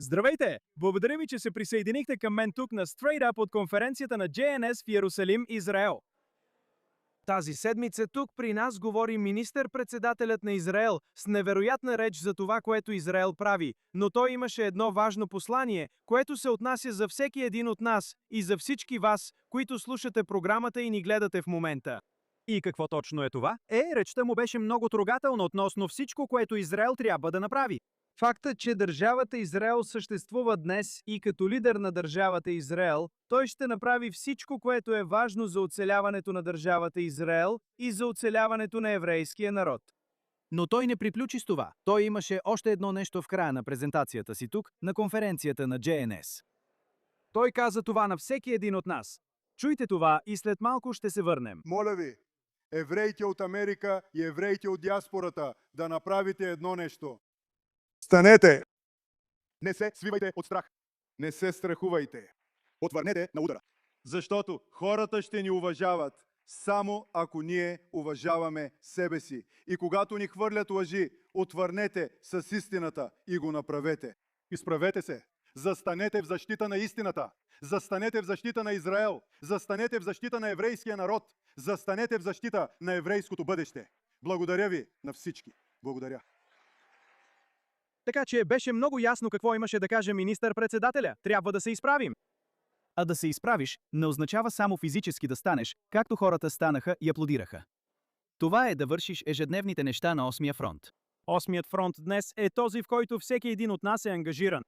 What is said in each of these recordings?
Здравейте! Благодаря ви, че се присъединихте към мен тук на Straight Up от конференцията на JNS в Йерусалим, Израел. Тази седмица тук при нас говори министър-председателят на Израел с невероятна реч за това, което Израел прави, но той имаше едно важно послание, което се отнася за всеки един от нас и за всички вас, които слушате програмата и ни гледате в момента. И какво точно е това? Речта му беше много трогателна относно всичко, което Израел трябва да направи. Фактът, че държавата Израел съществува днес и като лидер на държавата Израел, той ще направи всичко, което е важно за оцеляването на държавата Израел и за оцеляването на еврейския народ. Но той не приключи с това. Той имаше още едно нещо в края на презентацията си тук, на конференцията на JNS. Той каза това на всеки един от нас. Чуйте това и след малко ще се върнем. Моля ви, евреите от Америка и евреите от диаспората, да направите едно нещо. Станете! Не се свивайте от страх. Не се страхувайте. Отвърнете на удара. Защото хората ще ни уважават само ако ние уважаваме себе си. И когато ни хвърлят лъжи, отвърнете с истината и го направете. Изправете се. Застанете в защита на истината. Застанете в защита на Израел. Застанете в защита на еврейския народ. Застанете в защита на еврейското бъдеще. Благодаря ви на всички. Благодаря. Така че беше много ясно какво имаше да каже министър-председателя. Трябва да се изправим. А да се изправиш не означава само физически да станеш, както хората станаха и аплодираха. Това е да вършиш ежедневните неща на осмия фронт. Осмият фронт днес е този, в който всеки един от нас е ангажиран.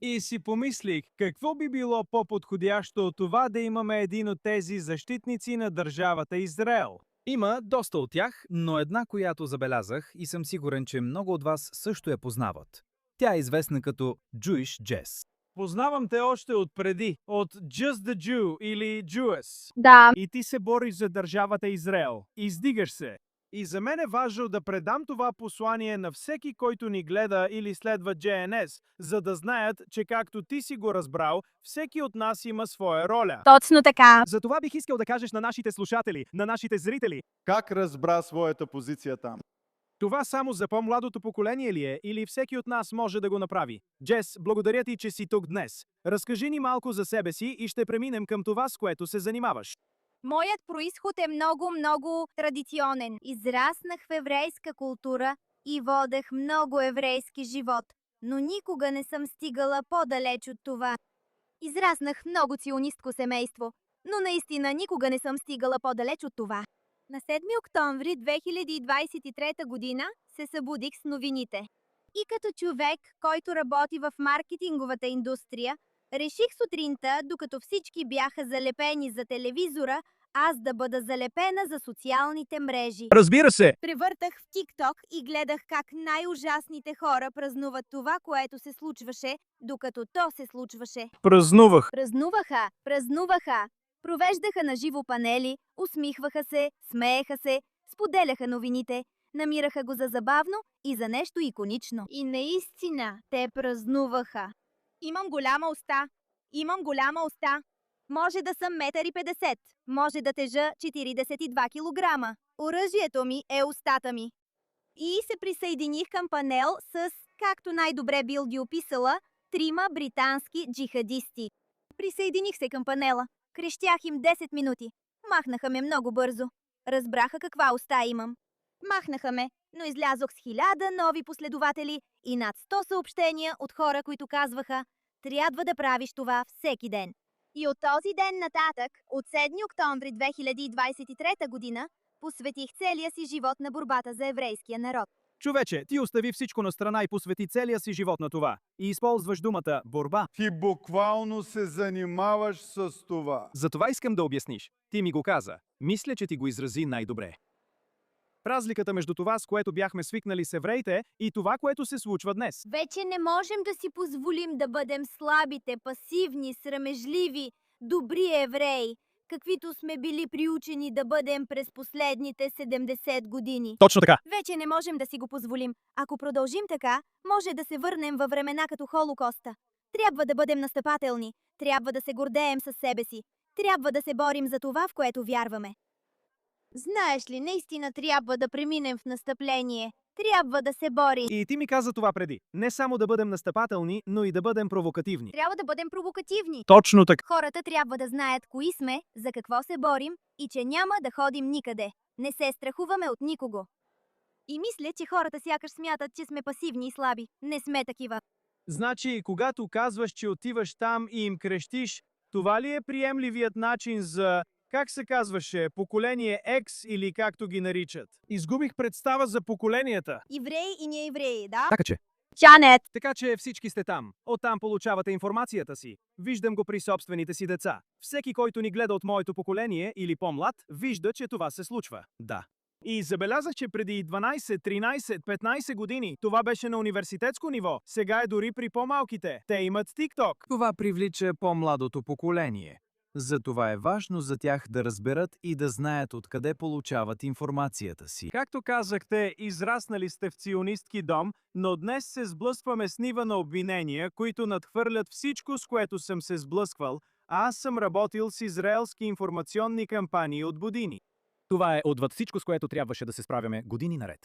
И си помислих, какво би било по-подходящо от това да имаме един от тези защитници на държавата Израел. Има доста от тях, но една, която забелязах и съм сигурен, че много от вас също я познават. Тя е известна като Jewish Jess. Познавам те още отпреди, от Just the Jew или Jewess. Да. И ти се бориш за държавата Израел. Издигаш се. И за мен е важно да предам това послание на всеки, който ни гледа или следва JNS, за да знаят, че както ти си го разбрал, всеки от нас има своя роля. Точно така. Затова бих искал да кажеш на нашите слушатели, на нашите зрители. Как разбра своята позиция там? Това само за по-младото поколение ли е, или всеки от нас може да го направи? Джес, благодаря ти, че си тук днес. Разкажи ни малко за себе си и ще преминем към това, с което се занимаваш. Моят происход е много традиционен. Израснах в еврейска култура и водех много еврейски живот, но никога не съм стигала по-далеч от това. Израснах в много ционистко семейство, но наистина никога не съм стигала по-далеч от това. На 7 октомври 2023 година се събудих с новините. И като човек, който работи в маркетинговата индустрия, реших сутринта, докато всички бяха залепени за телевизора, аз да бъда залепена за социалните мрежи. Разбира се! Превъртах в TikTok и гледах как най-ужасните хора празнуват това, което се случваше, докато то се случваше. Празнувах. Празнуваха. Провеждаха на живо панели, усмихваха се, смееха се, споделяха новините, намираха го за забавно и за нещо иконично. И наистина, те празнуваха. Имам голяма уста. Може да съм 1,50 м, може да тежа 42 кг. Оръжието ми е устата ми. И се присъединих към панел с, както най-добре бил ги описала, 3 британски джихадисти. Присъединих се към панела. Крещях им 10 минути. Махнаха ме много бързо. Разбраха каква уста имам. Махнаха ме, но излязох с 1000 нови последователи и над 100 съобщения от хора, които казваха: трябва да правиш това всеки ден. И от този ден нататък, от 7 октомври 2023 година, посветих целия си живот на борбата за еврейския народ. Човече, ти остави всичко на страна и посвети целия си живот на това. И използваш думата борба. Ти буквално се занимаваш с това. Затова искам да обясниш. Ти ми го каза. Мисля, че ти го изрази най-добре. Разликата между това, с което бяхме свикнали с евреите, и това, което се случва днес. Вече не можем да си позволим да бъдем слабите, пасивни, срамежливи, добри евреи, каквито сме били приучени да бъдем през последните 70 години. Точно така. Вече не можем да си го позволим. Ако продължим така, може да се върнем във времена като Холокоста. Трябва да бъдем настъпателни, трябва да се гордеем със себе си, трябва да се борим за това, в което вярваме. Знаеш ли, наистина трябва да преминем в настъпление. Трябва да се бори. И ти ми каза това преди. Не само да бъдем настъпателни, но и да бъдем провокативни. Трябва да бъдем провокативни. Точно така. Хората трябва да знаят кои сме, за какво се борим и че няма да ходим никъде. Не се страхуваме от никого. И мисля, че хората сякаш смятат, че сме пасивни и слаби. Не сме такива. Значи, когато казваш, че отиваш там и им крещиш, това ли е приемливият начин за, как се казваше, поколение X или както ги наричат? Изгубих представа за поколенията. Евреи и неевреи, да? Така че. Чанет! Така че всички сте там. Оттам получавате информацията си. Виждам го при собствените си деца. Всеки, който ни гледа от моето поколение или по-млад, вижда, че това се случва. Да. И забелязах, че преди 12, 13, 15 години това беше на университетско ниво. Сега е дори при по-малките. Те имат TikTok. Това привлича по-младото поколение. Затова е важно за тях да разберат и да знаят откъде получават информацията си. Както казахте, израснали сте в ционистки дом, но днес се сблъскваме с нива на обвинения, които надхвърлят всичко, с което съм се сблъсквал, а аз съм работил с израелски информационни кампании от години. Това е отвъд всичко, с което трябваше да се справяме години наред.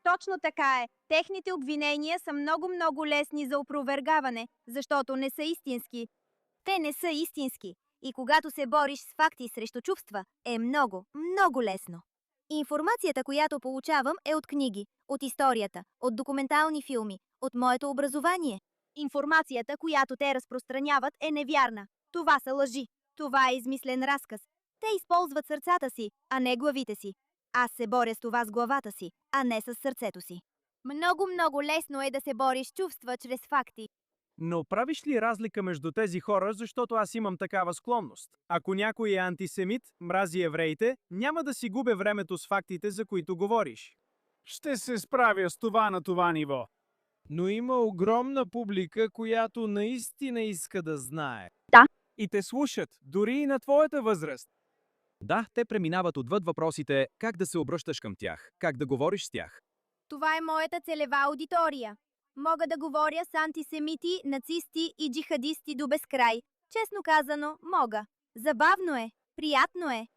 Точно така е. Техните обвинения са много лесни за опровергаване, защото не са истински. Те не са истински. И когато се бориш с факти срещу чувства, е много лесно. Информацията, която получавам, е от книги, от историята, от документални филми, от моето образование. Информацията, която те разпространяват, е невярна. Това са лъжи. Това е измислен разказ. Те използват сърцата си, а не главите си. Аз се боря с това с главата си, а не с сърцето си. Много лесно е да се бориш с чувства чрез факти. Но правиш ли разлика между тези хора, защото аз имам такава склонност? Ако някой е антисемит, мрази евреите, няма да си губя времето с фактите, за които говориш. Ще се справя с това на това ниво. Но има огромна публика, която наистина иска да знае. Да. И те слушат, дори и на твоята възраст. Да, те преминават отвъд въпросите как да се обръщаш към тях, как да говориш с тях. Това е моята целева аудитория. Мога да говоря с антисемити, нацисти и джихадисти до безкрай. Честно казано, мога. Забавно е, приятно е.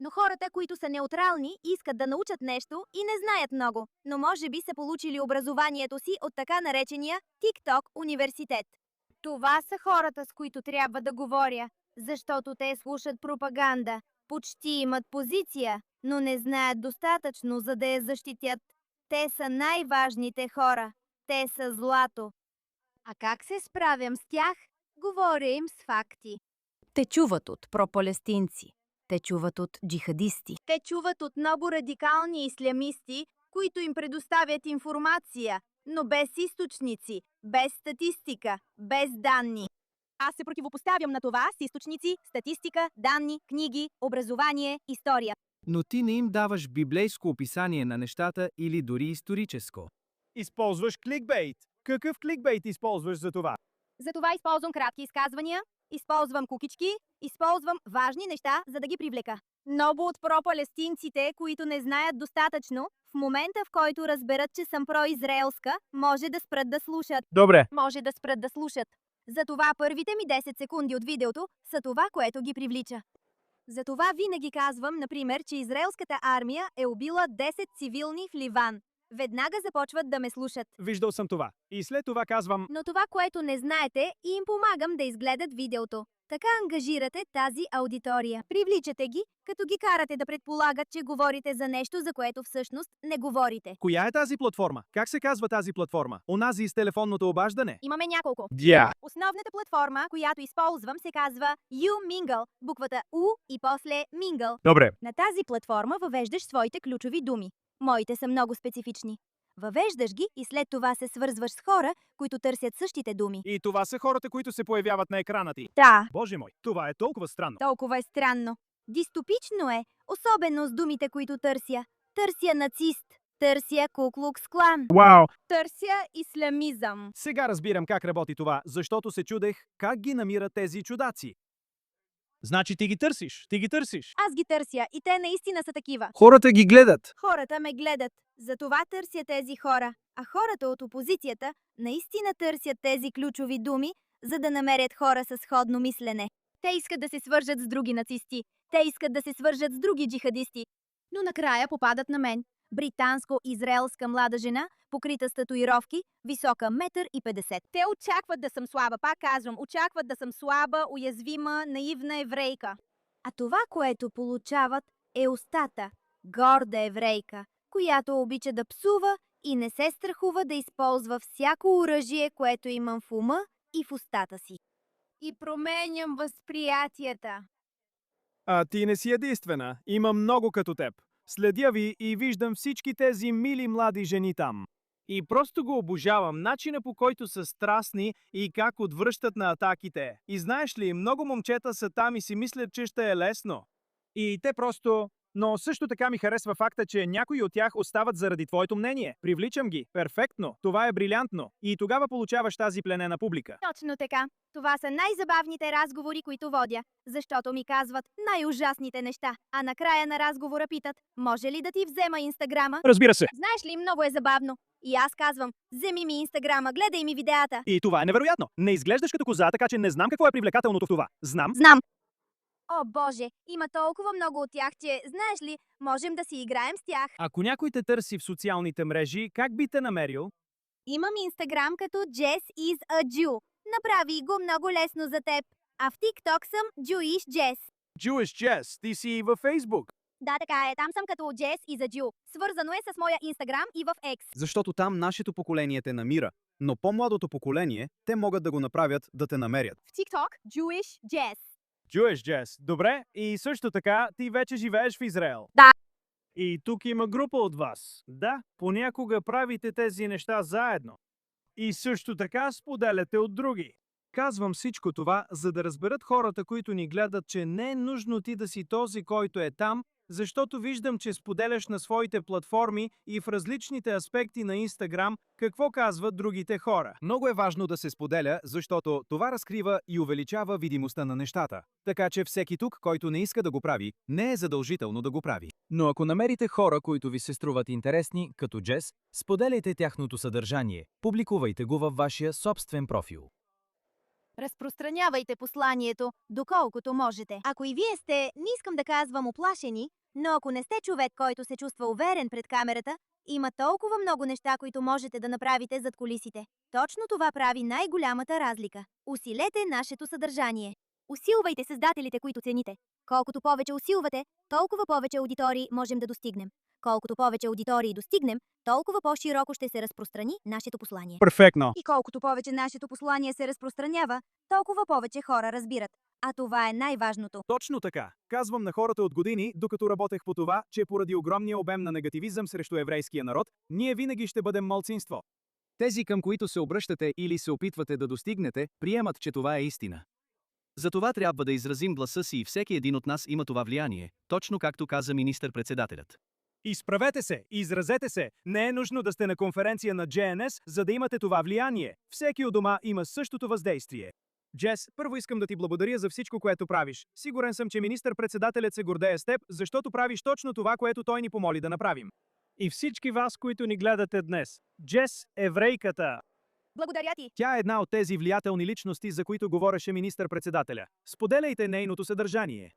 Но хората, които са неутрални, искат да научат нещо и не знаят много, но може би са получили образованието си от така наречения TikTok университет. Това са хората, с които трябва да говоря, защото те слушат пропаганда, почти имат позиция, но не знаят достатъчно, за да я защитят. Те са най-важните хора. Те са злато. А как се справям с тях? Говоря им с факти. Те чуват от пропалестинци. Те чуват от джихадисти. Те чуват от много радикални ислямисти, които им предоставят информация, но без източници, без статистика, без данни. Аз се противопоставям на това с източници, статистика, данни, книги, образование, история. Но ти не им даваш библейско описание на нещата или дори историческо. Използваш кликбейт. Какъв кликбейт използваш за това? Затова използвам кратки изказвания, използвам кукички, използвам важни неща, за да ги привлека. Много от пропалестинците, които не знаят достатъчно, в момента в който разберат, че съм произраелска, може да спрат да слушат. Добре. Може да спрат да слушат. Затова първите ми 10 секунди от видеото са това, което ги привлича. Затова винаги казвам, например, че израелската армия е убила 10 цивилни в Ливан. Веднага започват да ме слушат. Виждал съм това. И след това казвам... Но това, което не знаете, и им помагам да изгледат видеото. Така ангажирате тази аудитория. Привличате ги, като ги карате да предполагат, че говорите за нещо, за което всъщност не говорите. Коя е тази платформа? Как се казва тази платформа? Онази с телефонното обаждане? Имаме няколко. Основната Платформа, която използвам, се казва YouMingle, буквата U и после Mingle. Добре. На тази платформа въвеждаш своите ключови думи. Моите са много специфични. Въвеждаш ги и след това се свързваш с хора, които търсят същите думи. И това са хората, които се появяват на екрана ти. Да, Боже мой, това е толкова странно. толкова е странно. Дистопично е, особено с думите, които търся. Търся нацист, търся Куклукс Клан, Вау! търся ислямизъм. Сега разбирам как работи това, защото се чудех как ги намират тези чудаци. Значи ти ги търсиш. Аз ги търся и те наистина са такива. Хората ги гледат. Хората ме гледат, затова търся тези хора. А хората от опозицията наистина търсят тези ключови думи, за да намерят хора с сходно мислене. Те искат да се свържат с други нацисти. Те искат да се свържат с други джихадисти. Но накрая попадат на мен. британско-израелска млада жена, покрита с татуировки, висока 1,50 м. Те очакват да съм слаба, пак казвам, очакват да съм слаба, уязвима, наивна еврейка. А това, което получават, е устата, горда еврейка, която обича да псува и не се страхува да използва всяко оръжие, което имам в ума и в устата си. И променям възприятията. А ти не си единствена. Има много като теб. Следя ви и виждам всички тези мили млади жени там. И просто го обожавам, начина по който са страстни и как отвръщат на атаките. И знаеш ли, много момчета са там и си мислят, че ще е лесно. И те просто... Но също така ми харесва факта, че някои от тях остават заради твоето мнение. Привличам ги. Перфектно. Това е брилянтно. И тогава получаваш тази пленена публика. Точно така. Това са най-забавните разговори, които водя, защото ми казват най-ужасните неща, а накрая на разговора питат, може ли да ти взема Инстаграма? Разбира се. Знаеш ли, много е забавно. И аз казвам, вземи ми Инстаграма, гледай ми видеята. И това е невероятно. Не изглеждаш като коза, така че не знам какво е привлекателното в това. Знам. Знам. О, Боже, има толкова много от тях, че, знаеш ли, можем да си играем с тях. Ако някой те търси в социалните мрежи, как би те намерил? Имам Инстаграм като Jess is a Jew. Направи го много лесно за теб. А в TikTok съм Jewish Jess. Jewish Jess, ти си и във Фейсбук. Да, така е, там съм като Jess is a Jew. Свързано е с моя Инстаграм и в X. Защото там нашето поколение те намира, но по-младото поколение, те могат да го направят да те намерят. В TikTok Jewish Jess. Jewish Jess, добре. И също така, ти вече живееш в Израел. Да. И тук има група от вас. Да, понякога правите тези неща заедно. И също така споделяте от други. Казвам всичко това, за да разберат хората, които ни гледат, че не е нужно ти да си този, който е там, защото виждам, че споделяш на своите платформи и в различните аспекти на Инстаграм какво казват другите хора. Много е важно да се споделя, защото това разкрива и увеличава видимостта на нещата. Така че всеки тук, който не иска да го прави, не е задължително да го прави. Но ако намерите хора, които ви се струват интересни, като Джес, споделяйте тяхното съдържание, публикувайте го във вашия собствен профил. Разпространявайте посланието, доколкото можете. Ако и вие сте, не искам да казвам оплашени, но ако не сте човек, който се чувства уверен пред камерата, има толкова много неща, които можете да направите зад кулисите. Точно това прави най-голямата разлика. Усилете нашето съдържание. Усилвайте създателите, които цените. Колкото повече усилвате, толкова повече аудитории можем да достигнем. Колкото повече аудитории достигнем, толкова по-широко ще се разпространи нашето послание. Перфектно! И колкото повече нашето послание се разпространява, толкова повече хора разбират. А това е най-важното. Точно така. Казвам на хората от години, докато работех по това, че поради огромния обем на негативизъм срещу еврейския народ, ние винаги ще бъдем малцинство. Тези, към които се обръщате или се опитвате да достигнете, приемат, че това е истина. Затова трябва да изразим гласа си и всеки един от нас има това влияние, точно както каза министър-председателят. Изправете се, изразете се. Не е нужно да сте на конференция на JNS, за да имате това влияние. Всеки у дома има същото въздействие. Джес, първо искам да ти благодаря за всичко, което правиш. Сигурен съм, че министър-председателят се гордее с теб, защото правиш точно това, което той ни помоли да направим. И всички вас, които ни гледате днес. Джес, еврейката. Благодаря ти! Тя е една от тези влиятелни личности, за които говореше министър-председателя. Споделяйте нейното съдържание.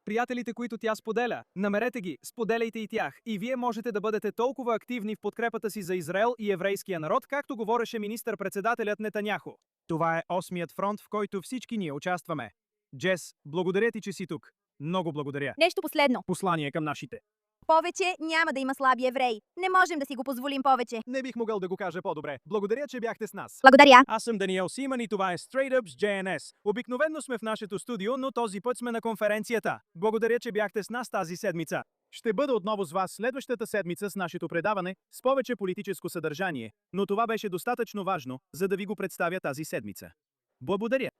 Приятелите, които тя споделя, намерете ги, споделяйте и тях. И вие можете да бъдете толкова активни в подкрепата си за Израел и еврейския народ, както говореше министър-председателят Нетаняху. Това е 8-ият фронт, в който всички ние участваме. Джес, благодаря ти, че си тук. Много благодаря. Нещо последно. Послание към нашите. Повече няма да има слаби евреи. Не можем да си го позволим повече. Не бих могъл да го кажа по-добре. Благодаря, че бяхте с нас. Благодаря. Аз съм Даниел Симън и това е Straight Up с JNS. Обикновено сме в нашето студио, но този път сме на конференцията. Благодаря, че бяхте с нас тази седмица. Ще бъда отново с вас следващата седмица с нашето предаване с повече политическо съдържание, но това беше достатъчно важно, за да ви го представя тази седмица. Благодаря.